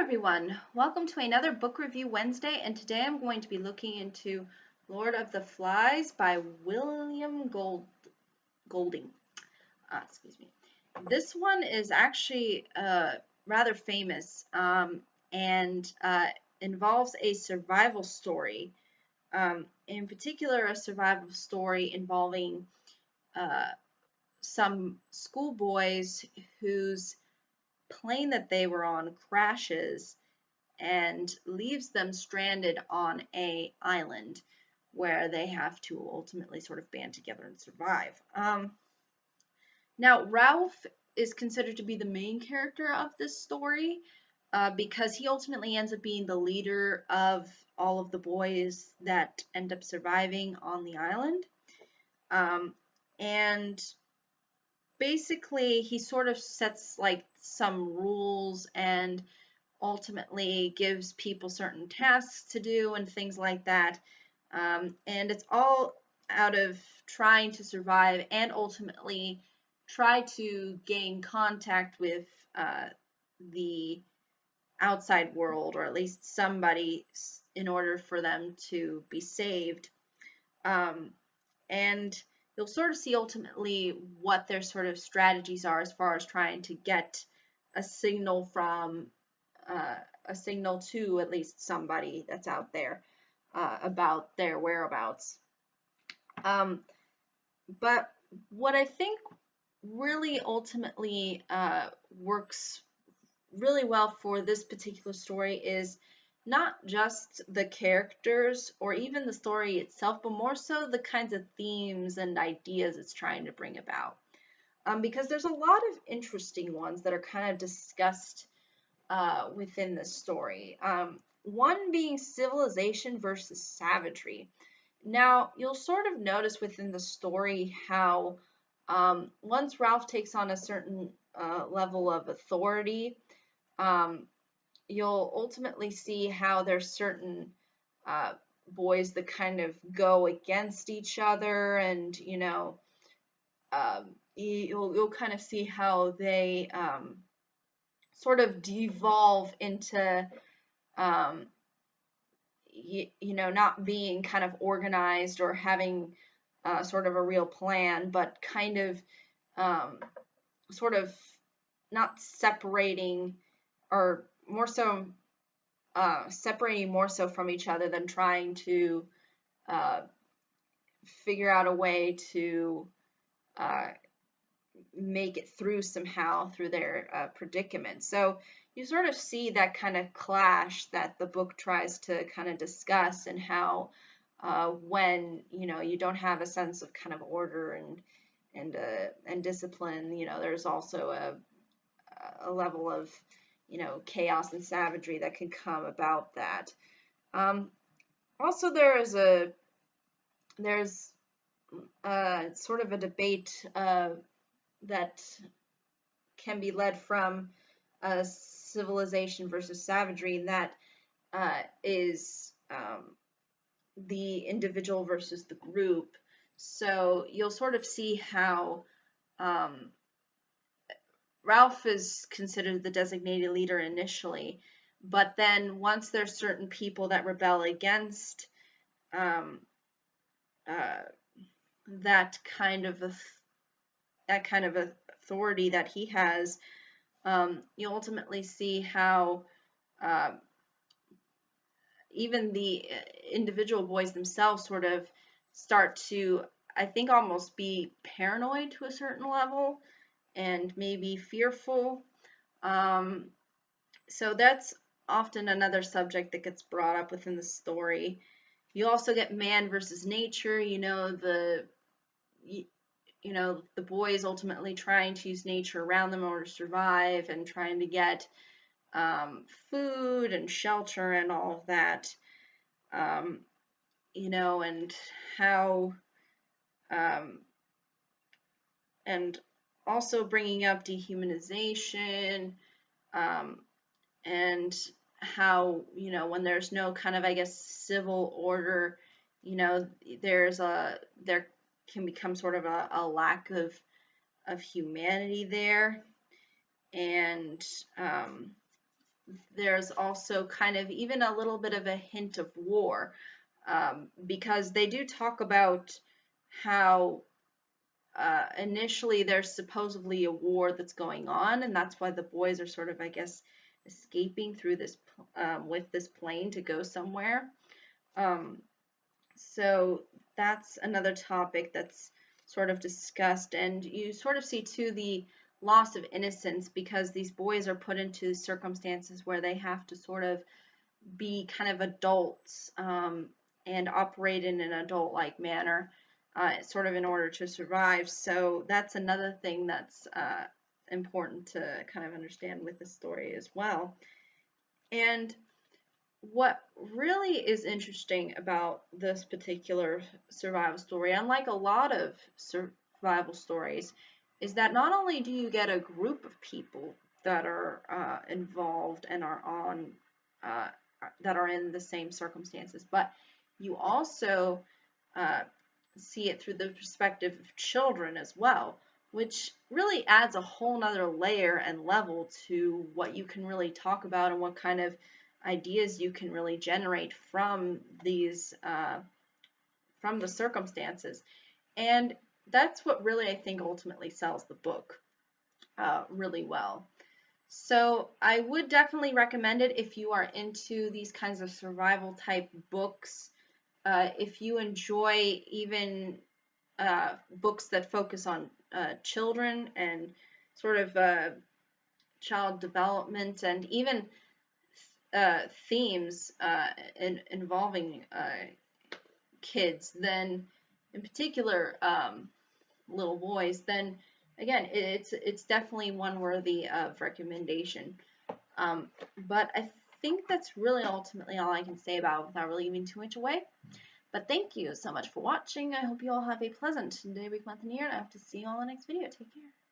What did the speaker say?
everyone, welcome to another book review Wednesday, and today I'm going to be looking into Lord of the Flies by William Golding. Excuse me. This one is actually rather famous and involves a survival story. In particular, a survival story involving uh, some schoolboys whose plane that they were on crashes and leaves them stranded on a island where they have to ultimately sort of band together and survive. Now, Ralph is considered to be the main character of this story because he ultimately ends up being the leader of all of the boys that end up surviving on the island. And basically, he sort of sets like some rules and ultimately gives people certain tasks to do and things like that. And it's all out of trying to survive and ultimately try to gain contact with the outside world, or at least somebody, in order for them to be saved. And you'll sort of see ultimately what their sort of strategies are as far as trying to get a signal from a signal to at least somebody that's out there about their whereabouts. But what I think really ultimately works really well for this particular story is not just the characters or even the story itself, but more so the kinds of themes and ideas it's trying to bring about. Because there's a lot of interesting ones that are kind of discussed within the story. One being civilization versus savagery. Now, you'll sort of notice within the story how once Ralph takes on a certain level of authority, um, you'll ultimately see how there's certain boys that kind of go against each other, and you'll kind of see how they sort of devolve into not being kind of organized or having sort of a real plan, but kind of sort of not separating, or more so separating more so from each other than trying to uh, figure out a way to uh, make it through somehow through their predicament. So you sort of see that kind of clash that the book tries to kind of discuss, and how when you don't have a sense of kind of order and discipline, there's also a level of chaos and savagery that can come about that. Also, there's sort of a debate that can be led from civilization versus savagery, and that is the individual versus the group. So you'll sort of see how Ralph is considered the designated leader initially, but then once there's certain people that rebel against um, uh, that kind of authority that he has, you ultimately see how even the individual boys themselves sort of start to, I think, almost be paranoid to a certain level and maybe fearful. So that's often another subject that gets brought up within the story. You also get man versus nature. The boys ultimately trying to use nature around them in order to survive and trying to get food and shelter and all of that. And how, and also bringing up dehumanization, and how, when there's no kind of, I guess, civil order, there can become sort of a lack of humanity there. And there's also kind of even a little bit of a hint of war, because they do talk about how initially there's supposedly a war that's going on, and that's why the boys are sort of, I guess, escaping through this with this plane to go somewhere. Um, so that's another topic that's sort of discussed, and you sort of see too the loss of innocence because these boys are put into circumstances where they have to sort of be kind of adults, and operate in an adult-like manner, sort of in order to survive. So that's another thing that's important to kind of understand with the story as well. And what really is interesting about this particular survival story, unlike a lot of survival stories, is that not only do you get a group of people that are involved and are on uh, that are in the same circumstances, but you also uh, see it through the perspective of children as well, which really adds a whole nother layer and level to what you can really talk about and what kind of ideas you can really generate from these from the circumstances. And that's what really I think ultimately sells the book really well. So I would definitely recommend it if you are into these kinds of survival type books. If you enjoy even books that focus on children and sort of child development and even themes involving kids, then in particular little boys, then again it's definitely one worthy of recommendation. But I think that's really ultimately all I can say about it without really giving too much away. But thank you so much for watching. I hope you all have a pleasant day, week, month, and year, and I hope to see you all in the next video. Take care.